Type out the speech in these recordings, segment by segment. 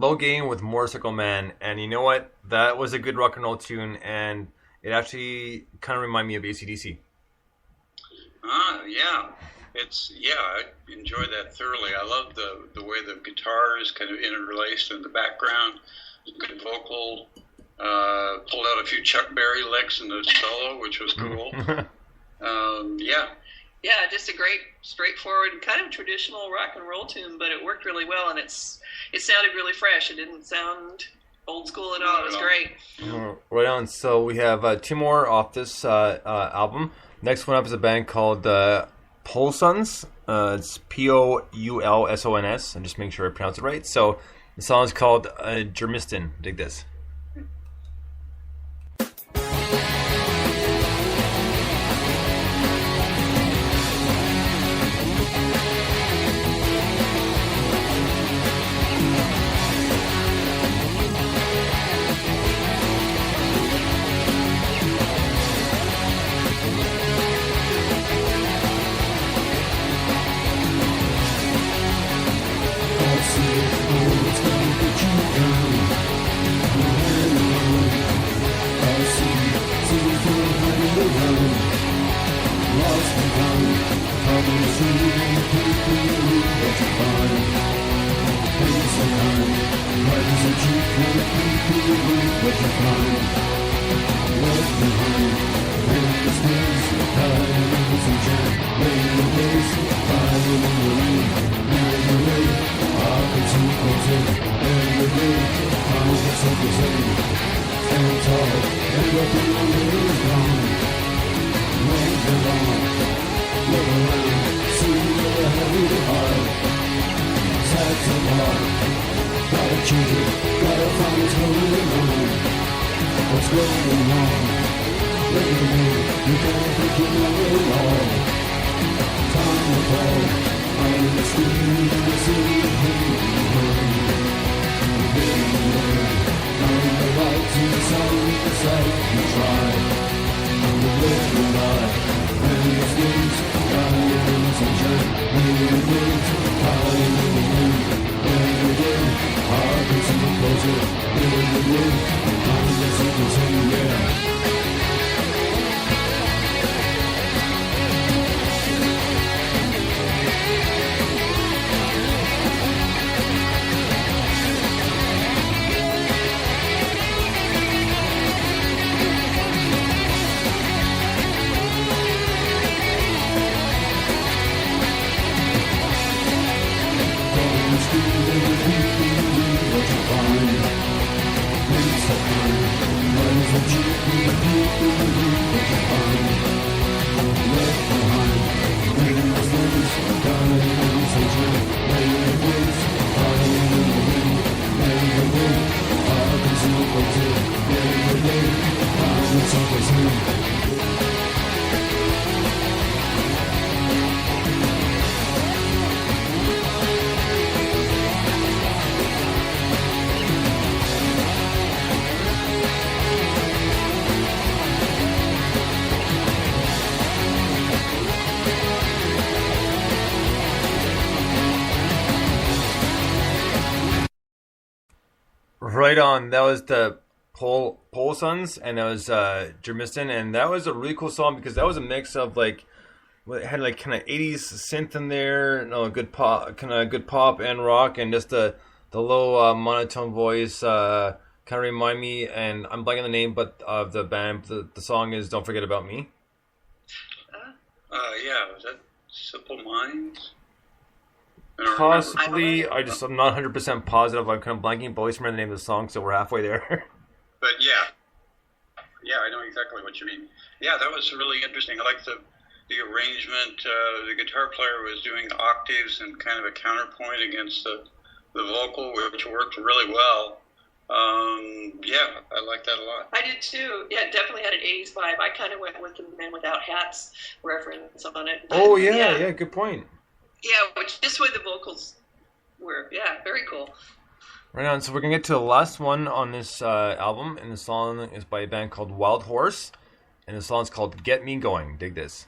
Low Gain with Motorcycle Man, and you know what? That was a good rock and roll tune, and it actually kind of reminded me of AC/DC. Yeah. I enjoy that thoroughly. I love the way the guitar is kind of interlaced in the background. Good vocal. Pulled out a few Chuck Berry licks in the solo, which was cool. Yeah. Yeah, just a great, straightforward, kind of traditional rock and roll tune, but it worked really well, and it sounded really fresh. It didn't sound old school at all. It was great. Right on. So we have 2 more off this album. Next one up is a band called Poulsons. It's Poulsons. I'm just making sure I pronounce it right. So the song is called Germiston. Dig this. Right on. That was the Poulsons, and that was Germiston, and that was a really cool song because that was a mix of like, it had like kind of 80s synth in there, good pop, kind of good pop and rock, and just the low monotone voice kind of remind me, and I'm blanking the name, but of the band. The song is "Don't Forget About Me." Yeah, was that Simple Minds? Possibly. I'm not 100% positive. I'm kind of blanking, but I always remember the name of the song, so we're halfway there. But yeah, I know exactly what you mean. Yeah, that was really interesting. I like the arrangement. The guitar player was doing octaves and kind of a counterpoint against the vocal, which worked really well. Yeah, I like that a lot. I did too. Yeah, it definitely had an 80s vibe. I kind of went with the Men Without Hats reference on it. But, oh, yeah, good point. Yeah, which just the way the vocals were. Yeah, very cool. Right on. So we're going to get to the last one on this album, and the song is by a band called Wild Horse, and the song is called Get Me Going. Dig this.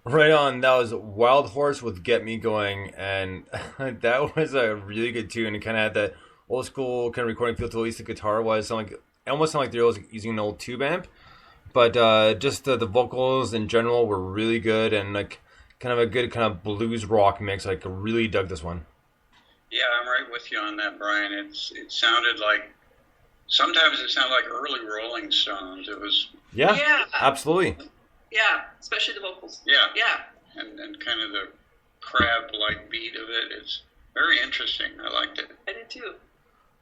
Right on. That was Wild Horse with "Get Me Going," and that was a really good tune. It kind of had that old school kind of recording feel to at least the guitar was. It almost sounded like they were using an old tube amp, but just the vocals in general were really good and like kind of a good kind of blues rock mix. Like I really dug this one. Yeah, I'm right with you on that, Brian. It sounded like sometimes it sounded like early Rolling Stones. It was Yeah. Absolutely. Yeah, especially the vocals. yeah, Yeah. and kind of the crab-like beat of it. It's very interesting. I liked it. I did too.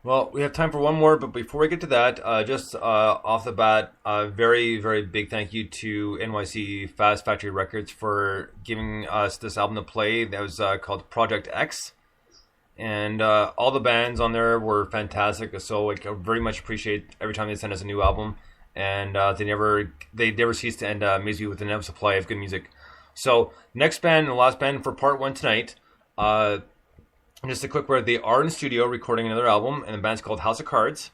Well, we have time for one more, but before we get to that, just off the bat, very, very big thank you to NYC Fast Factory Records for giving us this album to play. That was called Project X. And all the bands on there were fantastic. So like, I very much appreciate every time they send us a new album. And they never cease to end amaze you with an endless supply of good music. So next band and the last band for part one tonight. Just a quick word, they are in studio recording another album, and the band's called House of Cards.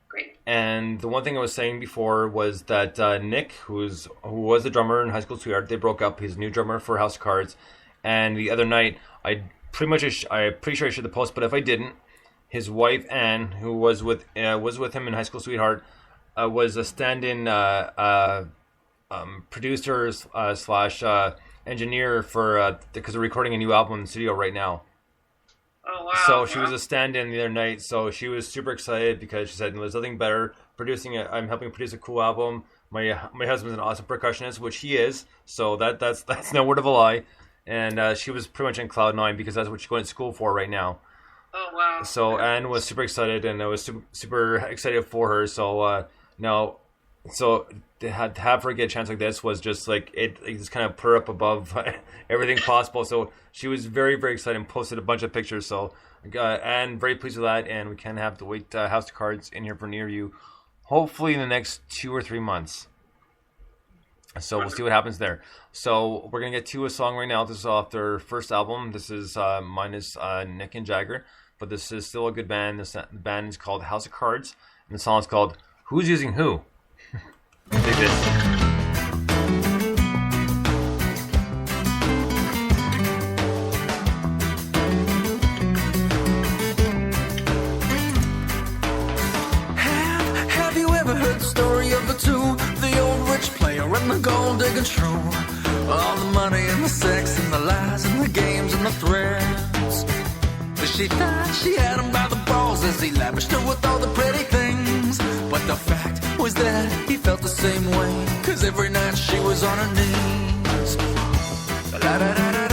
Great. And the one thing I was saying before was that Nick, who was the drummer in High School Sweetheart, they broke up. He's a new drummer for House of Cards. And the other night, I'm pretty sure I should have posted, but if I didn't, his wife Anne, who was with him in High School Sweetheart, was a stand-in producer slash engineer for because they're recording a new album in the studio right now. Oh wow! So she was a stand-in the other night. So she was super excited because she said there's nothing better I'm helping produce a cool album. My husband's an awesome percussionist, which he is. So that's no word of a lie. And she was pretty much in cloud nine because that's what she's going to school for right now. Oh wow! So Anne was super excited, and I was super excited for her. So so to have her get a chance like this was just like it just kind of put her up above everything possible. So she was very, very excited and posted a bunch of pictures. So Anne, very pleased with that, and we kind of have to wait House of Cards in here for near you, hopefully in the next 2 or 3 months. So we'll see what happens there. So we're gonna get to a song right now. This is off their first album. This is minus Nick and Jagger, but this is still a good band. The band is called House of Cards, and the song is called "Who's Using Who." Dig this. Have you ever heard the story of the two? The old rich player and the gold digger true. All the money and the sex and the lies and the games and the threats. She thought she had him by the balls as he lavished her with all the pretty things. But the fact was that he felt the same way, 'cause every night she was on her knees. La da da da da,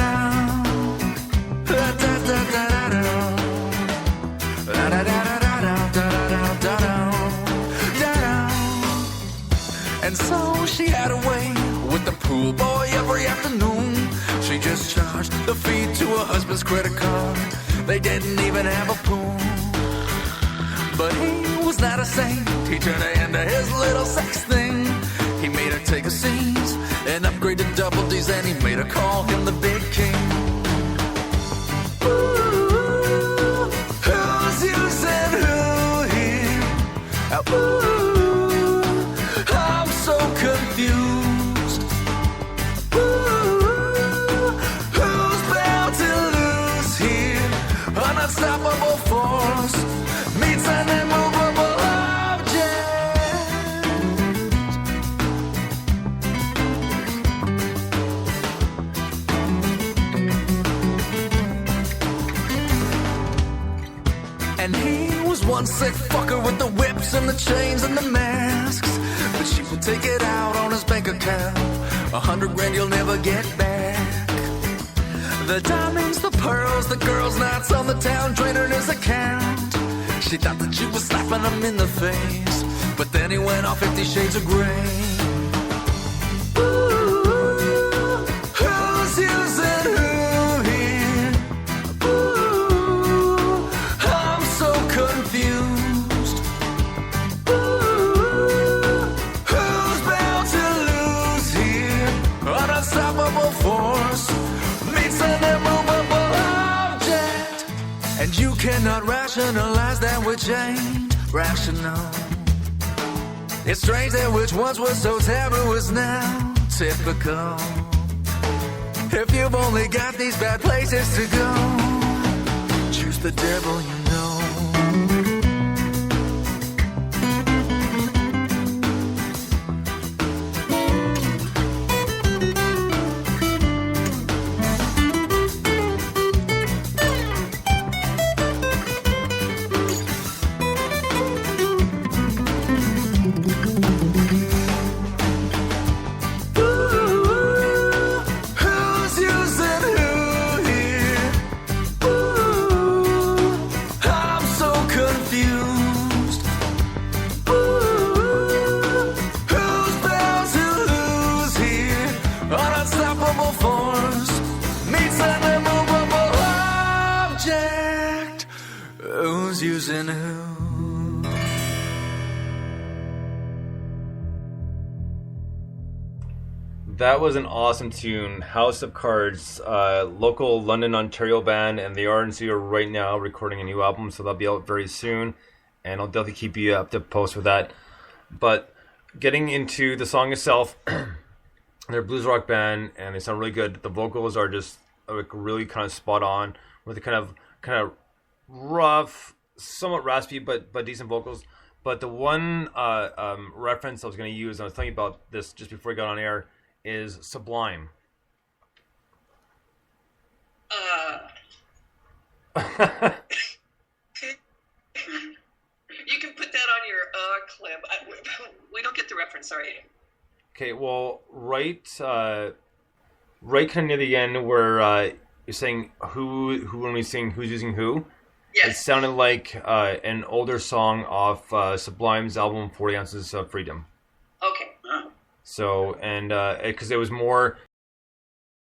la da da da da da, la da da da da da da da da da. And so she had her way with the pool boy every afternoon. She just charged the fee to her husband's credit card. They didn't even have a pool. But he was not a saint. He turned her into his little sex thing. He made her take her C's and upgrade to double D's, and he made her call him the Big King. Ooh, who's using who here? Ooh, I'm so confused. Ooh, who's bound to lose here? An unstoppable force meets an immovable object. And he was one sick fucker with the whips and the chains and the masks. But she would take it out on his bank account. 100 grand you'll never get back. The diamonds, the pearls, the girls' nights on the town draining his account. She thought that she was slapping him in the face, but then he went off 50 Shades of Grey. Ooh, who's using who here? Ooh, I'm so confused. Ooh, who's bound to lose here? An unstoppable force meets an immovable object. And you cannot rationalize that which ain't rational. It's strange that which once was so taboo is now typical. If you've only got these bad places to go, choose the devil you know. Using who? That was an awesome tune. House of Cards, local London, Ontario band, and they are in studio right now recording a new album, so that'll be out very soon, and I'll definitely keep you up to post with that. But getting into the song itself, they're a blues rock band, and they sound really good. The vocals are just like really kind of spot on with the kind of rough, somewhat raspy but decent vocals. But the one reference I was going to use, and I was thinking about this just before we got on air, is Sublime. You can put that on your clip. We don't get the reference, sorry. Okay, well, right kind of near the end where you're saying who when we sing who's using who. Yes. It sounded like an older song off Sublime's album 40 Ounces of Freedom. Okay. So, and because it was more